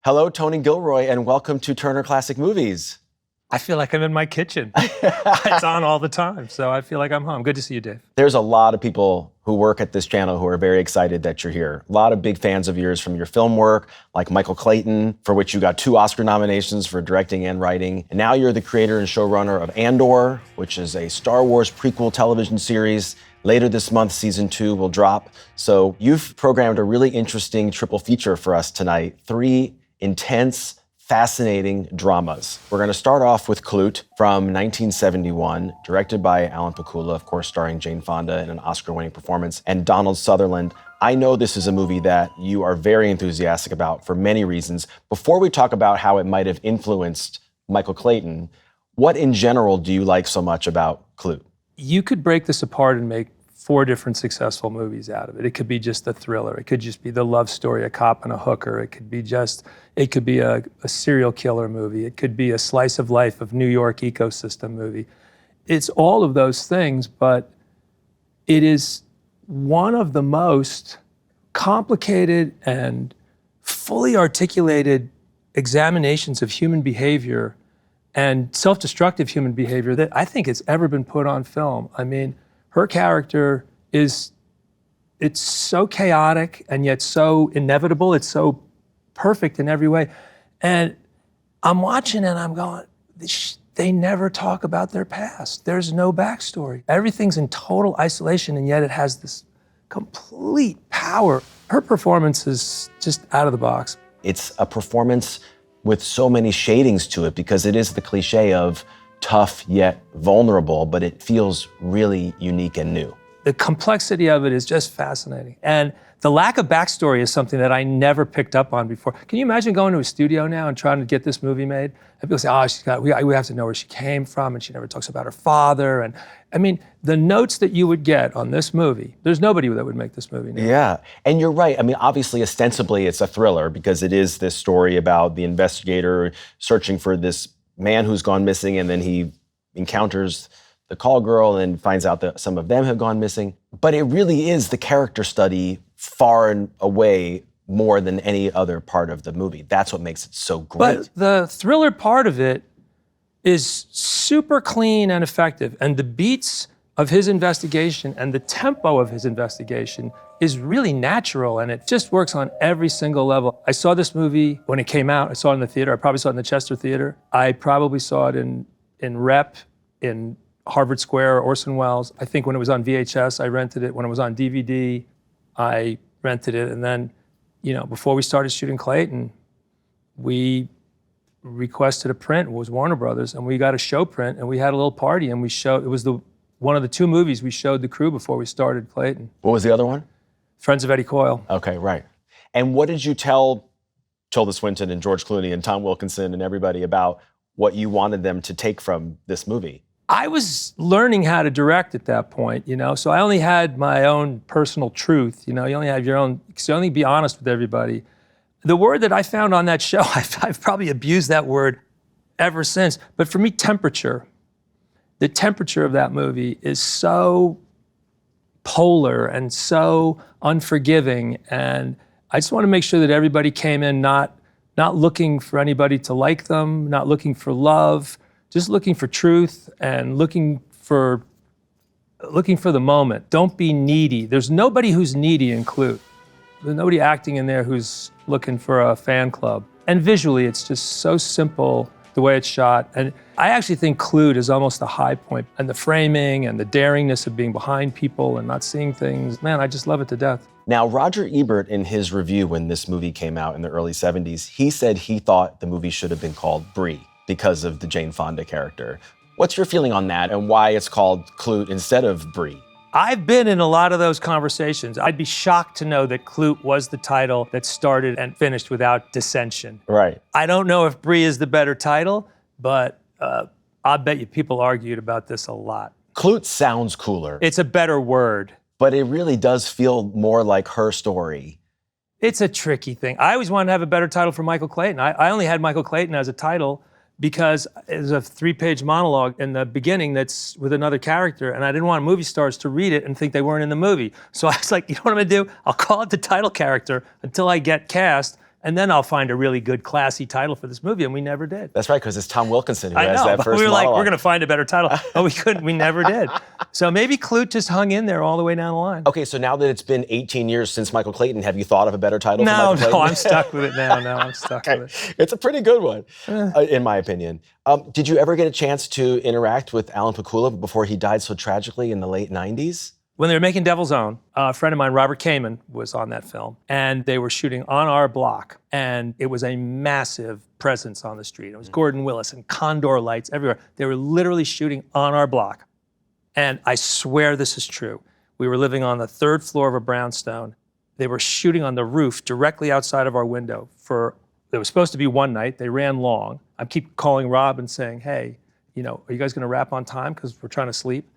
Hello, Tony Gilroy, and welcome to Turner Classic Movies. I feel like I'm in my kitchen. It's on all the time, so I feel like I'm home. Good to see you, Dave. There's a lot of people who work at this channel who are very excited that you're here. A lot of big fans of yours from your film work, like Michael Clayton, for which you got 2 Oscar nominations for directing and writing. And now you're the creator and showrunner of Andor, which is a Star Wars prequel television series. Later this month, season 2 will drop. So you've programmed a really interesting triple feature for us tonight. 3 intense, fascinating dramas. We're going to start off with Klute from 1971, directed by Alan Pakula, of course, starring Jane Fonda in an Oscar-winning performance, and Donald Sutherland. I know this is a movie that you are very enthusiastic about for many reasons. Before we talk about how it might have influenced Michael Clayton, what in general do you like so much about Klute? You could break this apart and make 4 different successful movies out of it. It could be just a thriller. It could just be the love story, a cop and a hooker. It could be a serial killer movie. It could be a slice of life of New York ecosystem movie. It's all of those things, but it is one of the most complicated and fully articulated examinations of human behavior and self-destructive human behavior that I think has ever been put on film. I mean, her character it's so chaotic and yet so inevitable. It's so perfect in every way. And I'm watching and I'm going, they never talk about their past. There's no backstory. Everything's in total isolation and yet it has this complete power. Her performance is just out of the box. It's a performance with so many shadings to it because it is the cliche of tough yet vulnerable, but it feels really unique and new. The complexity of it is just fascinating. And the lack of backstory is something that I never picked up on before. Can you imagine going to a studio now and trying to get this movie made? And people say, we have to know where she came from, and she never talks about her father. And I mean, the notes that you would get on this movie, there's nobody that would make this movie now. Yeah, and you're right. I mean, obviously, ostensibly, it's a thriller because it is this story about the investigator searching for this man who's gone missing, and then he encounters the call girl and finds out that some of them have gone missing. But it really is the character study far and away more than any other part of the movie. That's what makes it so great. But the thriller part of it is super clean and effective. And the beats of his investigation and the tempo of his investigation is really natural, and it just works on every single level. I saw this movie when it came out. I saw it in the theater. I probably saw it in the Chester Theater. I probably saw it in Rep, in Harvard Square, Orson Welles. I think when it was on VHS, I rented it. When it was on DVD, I rented it. And then, before we started shooting Clayton, we requested a print. It was Warner Brothers, and we got a show print, and we had a little party, and it was one of the 2 movies we showed the crew before we started Clayton. What was the other one? Friends of Eddie Coyle. Okay, right. And what did you tell Tilda Swinton and George Clooney and Tom Wilkinson and everybody about what you wanted them to take from this movie? I was learning how to direct at that point, so I only had my own personal truth. You only have your own, so you only be honest with everybody. The word that I found on that show, I've probably abused that word ever since, but for me, temperature. The temperature of that movie is so polar and so unforgiving, and I just want to make sure that everybody came in not looking for anybody to like them, not looking for love, just looking for truth and looking for the moment. Don't be needy. There's nobody who's needy in Klute. There's nobody acting in there who's looking for a fan club. And visually, it's just so simple the way it's shot. And I actually think Klute is almost the high point. And the framing and the daringness of being behind people and not seeing things, man, I just love it to death. Now, Roger Ebert, in his review when this movie came out in the early 70s, he said he thought the movie should have been called Bree because of the Jane Fonda character. What's your feeling on that and why it's called Klute instead of Bree? I've been in a lot of those conversations. I'd be shocked to know that Klute was the title that started and finished without dissension. Right. I don't know if Bree is the better title, but I'll bet you people argued about this a lot. Klute sounds cooler. It's a better word. But it really does feel more like her story. It's a tricky thing. I always wanted to have a better title for Michael Clayton. I only had Michael Clayton as a title because there's a 3-page monologue in the beginning that's with another character, and I didn't want movie stars to read it and think they weren't in the movie. So I was like, you know what I'm gonna do? I'll call it the title character until I get cast, And then I'll find a really good, classy title for this movie, and we never did. That's right, because it's Tom Wilkinson who I has know, that but first we were like, monologue. we're going to find a better title. But we couldn't, we never did. So maybe Clute just hung in there all the way down the line. Okay, so now that it's been 18 years since Michael Clayton, have you thought of a better title for No, Michael Clayton? no, I'm stuck with it now. No, I'm stuck with it. It's a pretty good one, in my opinion. Did you ever get a chance to interact with Alan Pakula before he died so tragically in the late 90s? When they were making Devil's Own, a friend of mine, Robert Kamen, was on that film, and they were shooting on our block, and it was a massive presence on the street. It was Gordon Willis and Condor lights everywhere. They were literally shooting on our block. And I swear this is true. We were living on the 3rd floor of a brownstone. They were shooting on the roof directly outside of our window it was supposed to be one night. They ran long. I keep calling Rob and saying, hey, are you guys gonna wrap on time? Because we're trying to sleep.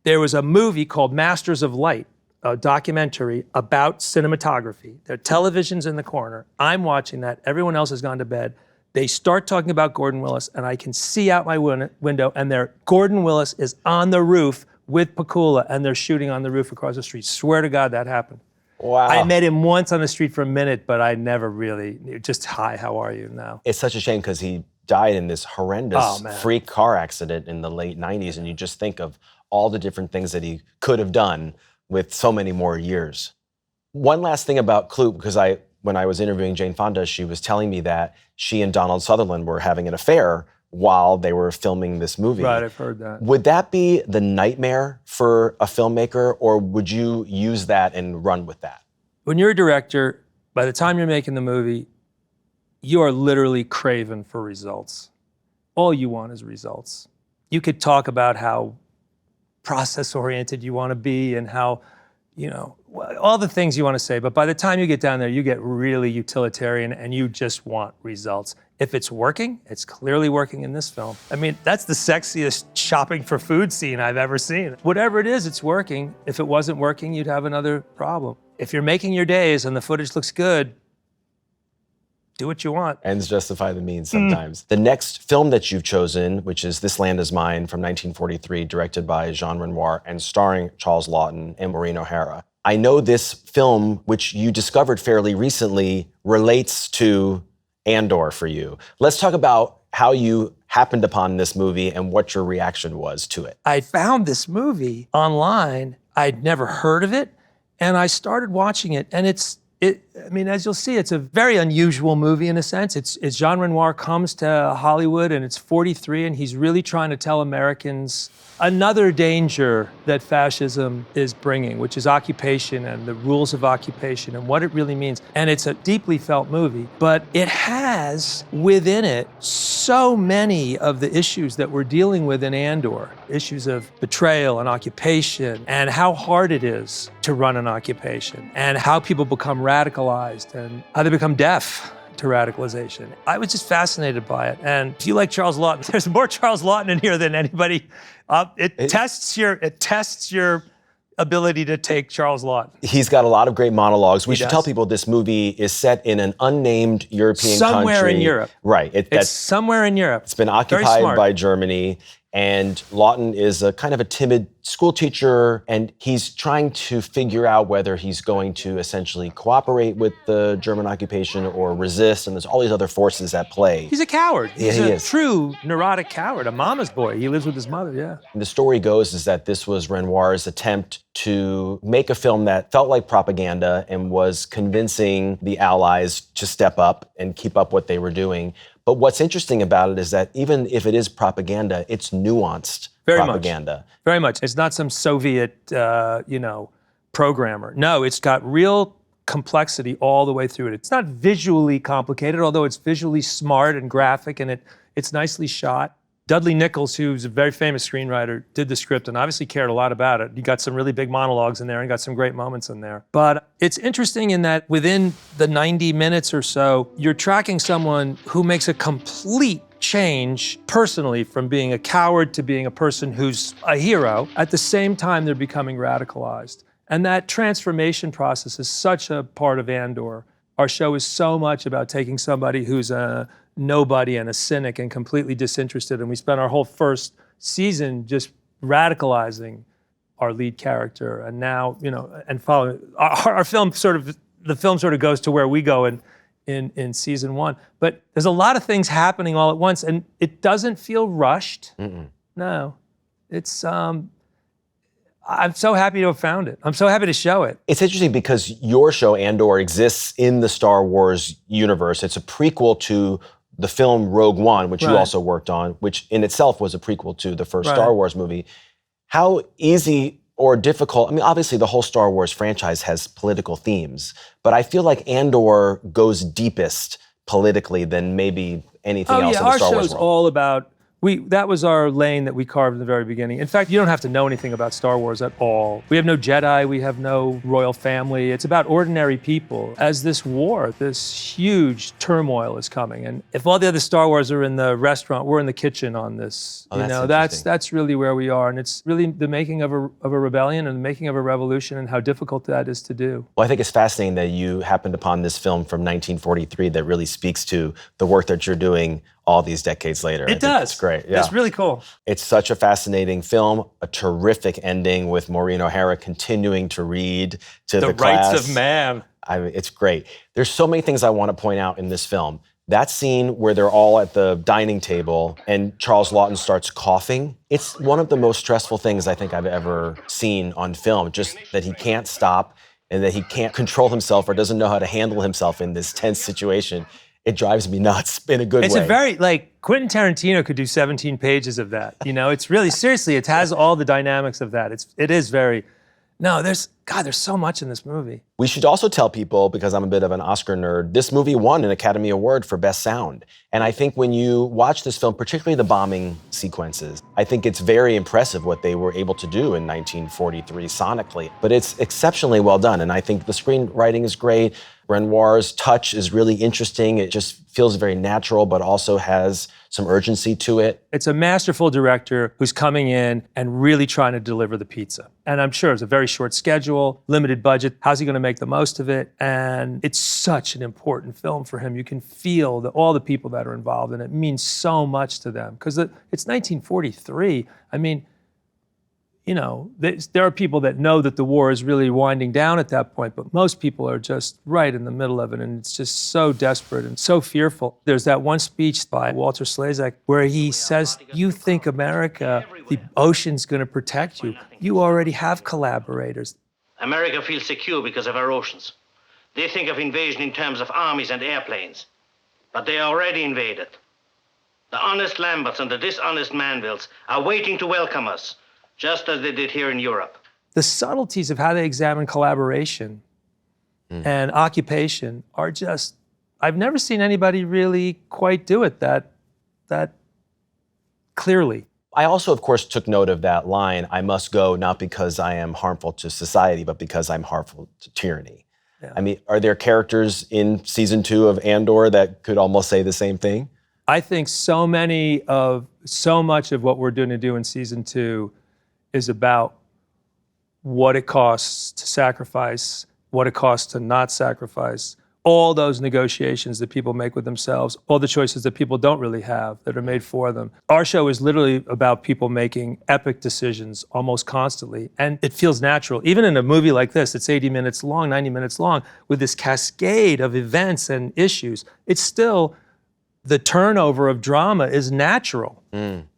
There was a movie called Masters of Light, a documentary about cinematography. There are televisions in the corner. I'm watching that. Everyone else has gone to bed. They start talking about Gordon Willis, and I can see out my window, and Gordon Willis is on the roof with Pakula, and they're shooting on the roof across the street. Swear to God that happened. Wow. I met him once on the street for a minute, but I never really, just, hi, how are you now? It's such a shame because he died in this horrendous freak car accident in the late 90s, and you just think of all the different things that he could have done with so many more years. One last thing about Clute, because when I was interviewing Jane Fonda, she was telling me that she and Donald Sutherland were having an affair while they were filming this movie. Right, I've heard that. Would that be the nightmare for a filmmaker, or would you use that and run with that? When you're a director, by the time you're making the movie, you are literally craving for results. All you want is results. You could talk about how process-oriented you want to be and how, all the things you want to say, but by the time you get down there, you get really utilitarian and you just want results. If it's working, it's clearly working in this film. I mean, that's the sexiest shopping for food scene I've ever seen. Whatever it is, it's working. If it wasn't working, you'd have another problem. If you're making your days and the footage looks good, do what you want. Ends justify the means sometimes. The next film that you've chosen, which is This Land Is Mine from 1943, directed by Jean Renoir and starring Charles Laughton and Maureen O'Hara. I know this film, which you discovered fairly recently, relates to Andor for you. Let's talk about how you happened upon this movie and what your reaction was to it. I found this movie online. I'd never heard of it, and I started watching it, and I mean, as you'll see, it's a very unusual movie in a sense. It's Jean Renoir comes to Hollywood, and it's 43, and he's really trying to tell Americans another danger that fascism is bringing, which is occupation and the rules of occupation and what it really means. And it's a deeply felt movie, but it has within it so many of the issues that we're dealing with in Andor, issues of betrayal and occupation and how hard it is to run an occupation and how people become radicalized and how they become deaf to radicalization. I was just fascinated by it. And if you like Charles Laughton, there's more Charles Laughton in here than anybody. It tests your ability to take Charles Laughton. He's got a lot of great monologues. We should does. tell people this movie is set in an unnamed European country. Somewhere in Europe. Right. It's somewhere in Europe. It's been Very occupied smart. by Germany, and Laughton is a kind of a timid school teacher, and he's trying to figure out whether he's going to essentially cooperate with the German occupation or resist, and there's all these other forces at play. He's a coward. He's he a is. true neurotic coward, a mama's boy. He lives with his mother, yeah. The story goes is that this was Renoir's attempt to make a film that felt like propaganda and was convincing the Allies to step up and keep up what they were doing. But what's interesting about it is that even if it is propaganda, it's nuanced propaganda. Very much. It's not some Soviet, programmer. No, it's got real complexity all the way through it. It's not visually complicated, although it's visually smart and graphic, and it's nicely shot. Dudley Nichols, who's a very famous screenwriter, did the script and obviously cared a lot about it. He got some really big monologues in there and got some great moments in there. But it's interesting in that within the 90 minutes or so, you're tracking someone who makes a complete change personally from being a coward to being a person who's a hero. At the same time, they're becoming radicalized. And that transformation process is such a part of Andor. Our show is so much about taking somebody who's a nobody and a cynic and completely disinterested. And we spent our whole first season just radicalizing our lead character. And now, and following, our film sort of the film sort of goes to where we go in season 1. But there's a lot of things happening all at once, and it doesn't feel rushed. No, it's. I'm so happy to have found it. I'm so happy to show it. It's interesting because your show, Andor, exists in the Star Wars universe. It's a prequel to the film Rogue One, which you also worked on, which in itself was a prequel to the first Star Wars movie. How easy or difficult, I mean, obviously the whole Star Wars franchise has political themes, but I feel like Andor goes deepest politically than maybe anything else in the Star Wars world. Our show's all about, that was our lane that we carved in the very beginning. In fact, you don't have to know anything about Star Wars at all. We have no Jedi, we have no royal family. It's about ordinary people. As this war, this huge turmoil is coming. And if all the other Star Wars are in the restaurant, we're in the kitchen on this. That's really where we are. And it's really the making of a rebellion and the making of a revolution and how difficult that is to do. Well, I think it's fascinating that you happened upon this film from 1943 that really speaks to the work that you're doing all these decades later. It does. It's great. Yeah. It's really cool. It's such a fascinating film, a terrific ending with Maureen O'Hara continuing to read to the class. The rights of man. I mean, it's great. There's so many things I want to point out in this film. That scene where they're all at the dining table and Charles Laughton starts coughing, it's one of the most stressful things I think I've ever seen on film, just that he can't stop and that he can't control himself or doesn't know how to handle himself in this tense situation. It drives me nuts in a good way. It's a very, Quentin Tarantino could do 17 pages of that. It's really, seriously, it has all the dynamics of that. It is very, there's so much in this movie. We should also tell people, because I'm a bit of an Oscar nerd, this movie won an Academy Award for Best Sound. And I think when you watch this film, particularly the bombing sequences, I think it's very impressive what they were able to do in 1943 sonically. But it's exceptionally well done. And I think the screenwriting is great. Renoir's touch is really interesting. It just feels very natural, but also has some urgency to it. It's a masterful director who's coming in and really trying to deliver the pizza. And I'm sure it's a very short schedule, limited budget. How's he going to make the most of it? And it's such an important film for him. You can feel all the people that are involved, and it means so much to them. Because it's 1943. I mean, there are people that know that the war is really winding down at that point, but most people are just right in the middle of it, and it's just so desperate and so fearful. There's that one speech by Walter Slezak where he says, you think America, the ocean's going to protect you. You already have collaborators. America feels secure because of our oceans. They think of invasion in terms of armies and airplanes, but they are already invaded. The honest Lamberts and the dishonest Manvilles are waiting to welcome us, just as they did here in Europe. The subtleties of how they examine collaboration and occupation are just, I've never seen anybody really quite do it that clearly. I also, of course, took note of that line, I must go not because I am harmful to society, but because I'm harmful to tyranny. Yeah. I mean, are there characters in season 2 of Andor that could almost say the same thing? I think so much of what we're going to do in season 2 is about what it costs to sacrifice, what it costs to not sacrifice, all those negotiations that people make with themselves, all the choices that people don't really have that are made for them. Our show is literally about people making epic decisions almost constantly, and it feels natural. Even in a movie like this, it's 80 minutes long, 90 minutes long, with this cascade of events and issues, it's still, the turnover of drama is natural.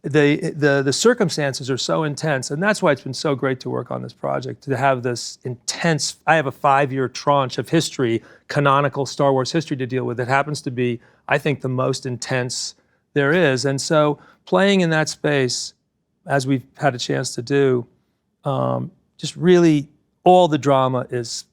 The circumstances are so intense, and that's why it's been so great to work on this project, to have this intense, I have a 5-year tranche of history, canonical Star Wars history to deal with. It happens to be, I think, the most intense there is. And so playing in that space, as we've had a chance to do, just really all the drama is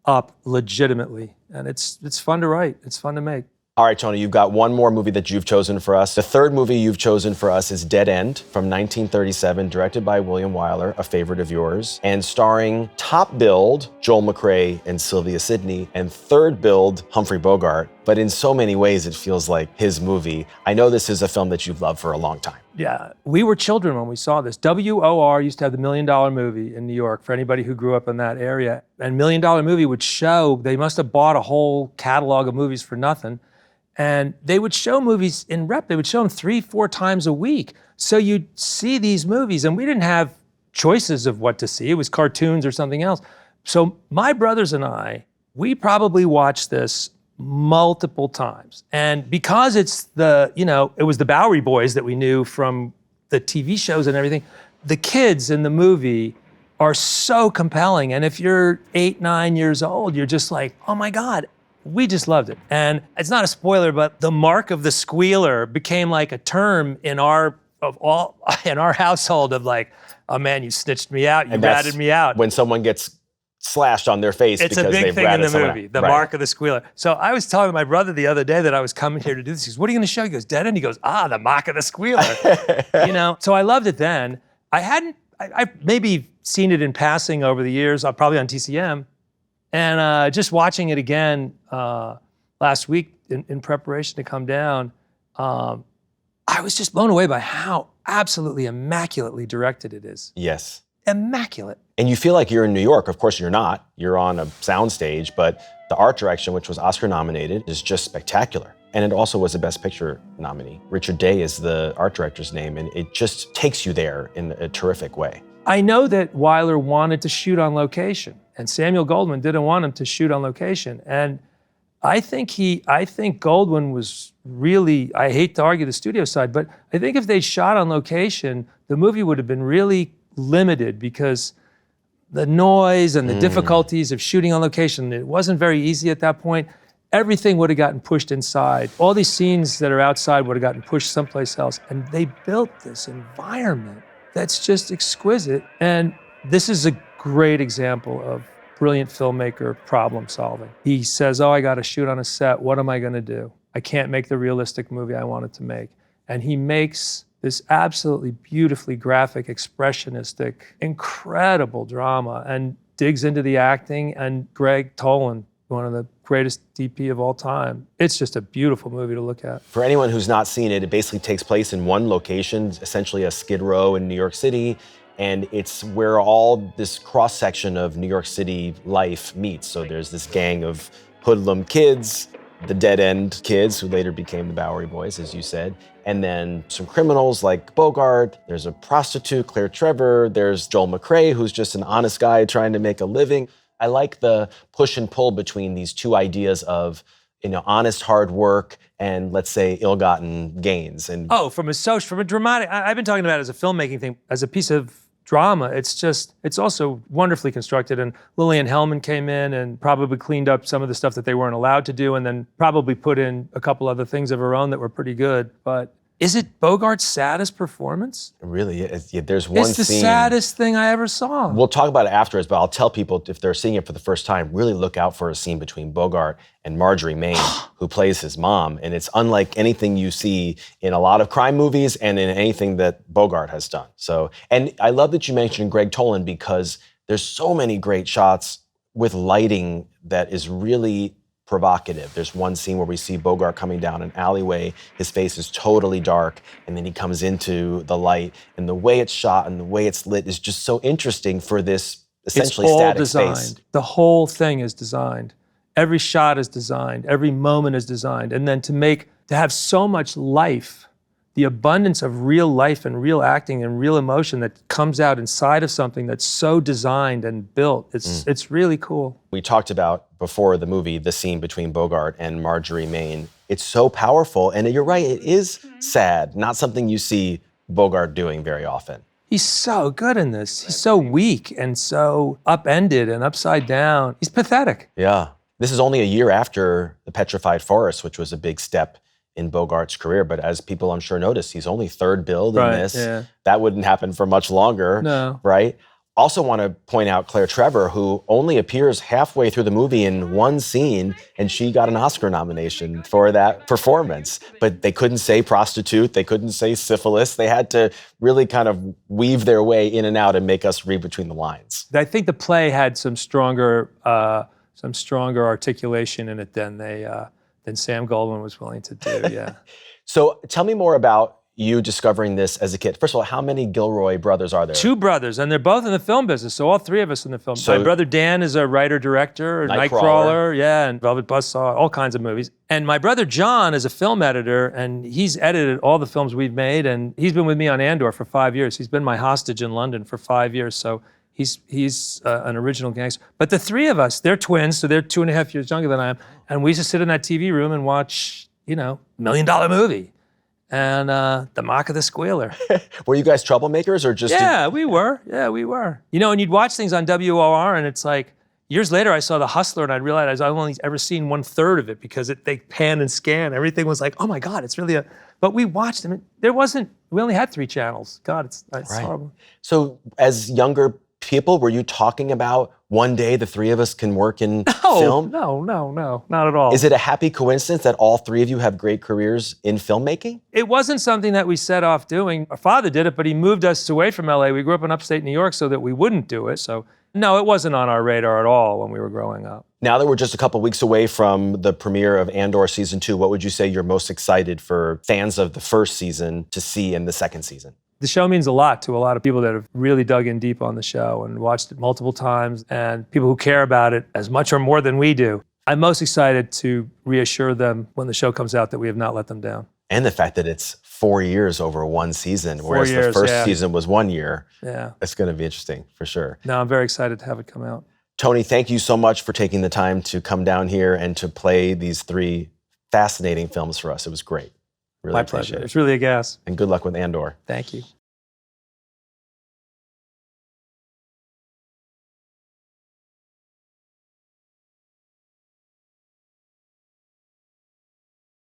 up legitimately. And it's fun to write, it's fun to make. All right, Tony, you've got one more movie that you've chosen for us. The third movie you've chosen for us is Dead End from 1937, directed by William Wyler, a favorite of yours, and starring top billed Joel McCrea and Sylvia Sidney, and third billed Humphrey Bogart. But in so many ways, it feels like his movie. I know this is a film that you've loved for a long time. Yeah, we were children when we saw this. WOR used to have the $1 Million Movie in New York for anybody who grew up in that area. And $1 Million Movie would show, they must have bought a whole catalog of movies for nothing. And they would show movies in rep. They would show them 3-4 times a week. So you'd see these movies, and we didn't have choices of what to see. It was cartoons or something else. So my brothers and I we probably watched this multiple times. And because it's it was the Bowery Boys that we knew from the TV shows and everything, the kids in the movie are so compelling. And if you're 8, 9 years old, you're just like, oh my God, we just loved it. And it's not a spoiler, but the mark of the squealer became like a term in our household of like, oh man, you snitched me out, you ratted me out. When someone gets slashed on their face it's because a big they've thing in ratted the someone movie, out. the mark of the squealer. So I was telling my brother the other day that I was coming here to do this. He goes, what are you gonna show? He goes, Dead End? He goes, the mark of the squealer. So I loved it then. I've maybe seen it in passing over the years, probably on TCM. And just watching it again last week in preparation to come down, I was just blown away by how absolutely immaculately directed it is. Yes. Immaculate. And you feel like you're in New York. Of course, you're not. You're on a soundstage, but the art direction, which was Oscar nominated, is just spectacular. And it also was a Best Picture nominee. Richard Day is the art director's name, and it just takes you there in a terrific way. I know that Wyler wanted to shoot on location, and Samuel Goldwyn didn't want him to shoot on location. And I think Goldwyn was really, I hate to argue the studio side, but I think if they shot on location, the movie would have been really limited because the noise and the difficulties of shooting on location, it wasn't very easy at that point. Everything would have gotten pushed inside. All these scenes that are outside would have gotten pushed someplace else. And they built this environment that's just exquisite. And this is a great example of brilliant filmmaker problem solving. He says, I got to shoot on a set. What am I going to do? I can't make the realistic movie I wanted to make. And he makes this absolutely beautifully graphic, expressionistic, incredible drama and digs into the acting. And Greg Toland, one of the greatest DP of all time. It's just a beautiful movie to look at. For anyone who's not seen it, it basically takes place in one location, essentially a Skid Row in New York City. And it's where all this cross-section of New York City life meets. So there's this gang of hoodlum kids, the Dead End kids, who later became the Bowery Boys, as you said, and then some criminals like Bogart. There's a prostitute, Claire Trevor. There's Joel McCrea, who's just an honest guy trying to make a living. I like the push and pull between these two ideas of, honest hard work and, let's say, ill-gotten gains. And from a dramatic, I've been talking about it as a filmmaking thing, as a piece of drama. It's also wonderfully constructed. And Lillian Hellman came in and probably cleaned up some of the stuff that they weren't allowed to do, and then probably put in a couple other things of her own that were pretty good. But is it Bogart's saddest performance? It really is. Yeah, there's one scene. It's the saddest thing I ever saw. We'll talk about it afterwards, but I'll tell people if they're seeing it for the first time, really look out for a scene between Bogart and Marjorie Main, who plays his mom. And it's unlike anything you see in a lot of crime movies and in anything that Bogart has done. So, and I love that you mentioned Greg Toland, because there's so many great shots with lighting that is really provocative. There's one scene where we see Bogart coming down an alleyway. His face is totally dark, and then he comes into the light, and the way it's shot and the way it's lit is just so interesting for this essentially static space. The whole thing is designed. Every shot is designed. Every moment is designed. And then to have so much life, the abundance of real life and real acting and real emotion that comes out inside of something that's so designed and built, it's really cool. We talked about before the movie, the scene between Bogart and Marjorie Main. It's so powerful, and you're right, it is sad, not something you see Bogart doing very often. He's so good in this. He's so weak and so upended and upside down. He's pathetic. Yeah. This is only a year after The Petrified Forest, which was a big step in Bogart's career, but as people I'm sure noticed, he's only third billed in this. Yeah. That wouldn't happen for much longer, no. Right? Also want to point out Claire Trevor, who only appears halfway through the movie in one scene, and she got an Oscar nomination for that performance. But they couldn't say prostitute, they couldn't say syphilis. They had to really kind of weave their way in and out and make us read between the lines. I think the play had some stronger articulation in it than Sam Goldwyn was willing to do, yeah. So tell me more about you discovering this as a kid. First of all, how many Gilroy brothers are there? 2 brothers, and they're both in the film business, so all 3 of us in the film. So, my brother Dan is a writer-director, Nightcrawler, yeah, and Velvet Buzzsaw, all kinds of movies. And my brother John is a film editor, and he's edited all the films we've made, and he's been with me on Andor for 5 years. He's been my hostage in London for 5 years, so He's an original gangster. But the three of us, they're twins, so they're 2.5 years younger than I am. And we used to sit in that TV room and watch, $1 million movie. And The Mark of the Squealer. Were you guys troublemakers or just? Yeah, we were. Yeah, we were. And you'd watch things on WOR, and it's like, years later, I saw The Hustler, and I realized I've only ever seen 1/3 of it because they pan and scan. Everything was like, oh my God, it's really But we watched them. We only had 3 channels. God, it's horrible. So as younger people, were you talking about one day the three of us can work in film? No, not at all. Is it a happy coincidence that all 3 of you have great careers in filmmaking? It wasn't something that we set off doing. Our father did it, but he moved us away from LA. We grew up in upstate New York so that we wouldn't do it. So no, it wasn't on our radar at all when we were growing up. Now that we're just a couple weeks away from the premiere of Andor Season 2, what would you say you're most excited for fans of the first season to see in the second season? The show means a lot to a lot of people that have really dug in deep on the show and watched it multiple times, and people who care about it as much or more than we do. I'm most excited to reassure them when the show comes out that we have not let them down. And the fact that it's 4 years over one season, whereas the first season was 1 year. Yeah. It's going to be interesting, for sure. No, I'm very excited to have it come out. Tony, thank you so much for taking the time to come down here and to play these 3 fascinating films for us. It was great. Really My appreciate pleasure. it. It's really a gas. And good luck with Andor. Thank you.